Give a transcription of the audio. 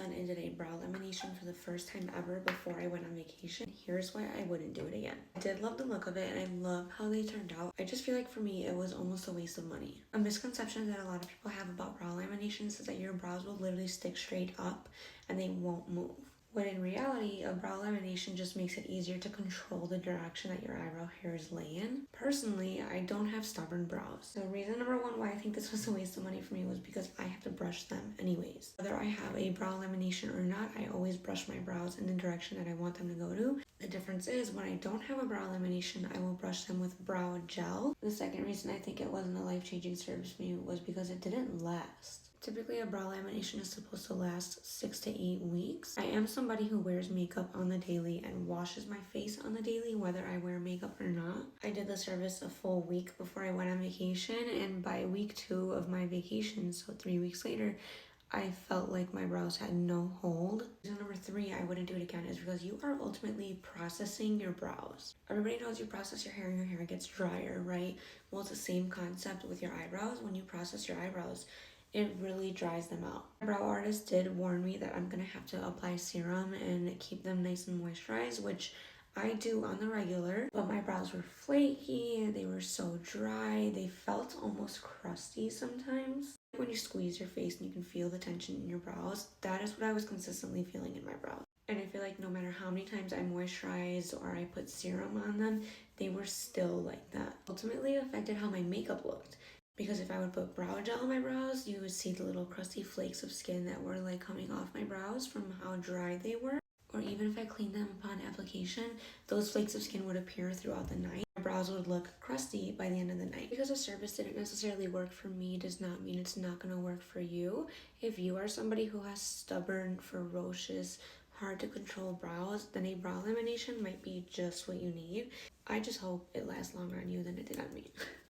son and did a brow lamination for the first time ever before I went on vacation. Here's why I wouldn't do it again. I did love the look of it and I love how they turned out. I just feel like for me it was almost a waste of money. A misconception that a lot of people have about brow laminations is that your brows will literally stick straight up and they won't move. When in reality, a brow lamination just makes it easier to control the direction that your eyebrow hairs lay in. Personally, I don't have stubborn brows. So reason number one why I think this was a waste of money for me was because I have to brush them anyways. Whether I have a brow lamination or not, I always brush my brows in the direction that I want them to go to. The difference is when I don't have a brow lamination, I will brush them with brow gel. The second reason I think it wasn't a life-changing service for me was because it didn't last. Typically, a brow lamination is supposed to last 6 to 8 weeks. I am somebody who wears makeup on the daily and washes my face on the daily, whether I wear makeup or not. I did the service a full week before I went on vacation, and by week 2 of my vacation, so 3 weeks later, I felt like my brows had no hold. Reason number 3 I wouldn't do it again is because you are ultimately processing your brows. Everybody knows you process your hair and your hair gets drier, right? Well, it's the same concept with your eyebrows. When you process your eyebrows, it really dries them out. My brow artist did warn me that I'm gonna have to apply serum and keep them nice and moisturized, which I do on the regular, but my brows were flaky, they were so dry, they felt almost crusty sometimes. When you squeeze your face and you can feel the tension in your brows, that is what I was consistently feeling in my brows. And I feel like no matter how many times I moisturized or I put serum on them, they were still like that. Ultimately, it affected how my makeup looked. Because if I would put brow gel on my brows, you would see the little crusty flakes of skin that were like coming off my brows from how dry they were. Or even if I cleaned them upon application, those flakes of skin would appear throughout the night. My brows would look crusty by the end of the night. Because a service didn't necessarily work for me does not mean it's not going to work for you. If you are somebody who has stubborn, ferocious, hard to control brows, then a brow lamination might be just what you need. I just hope it lasts longer on you than it did on me.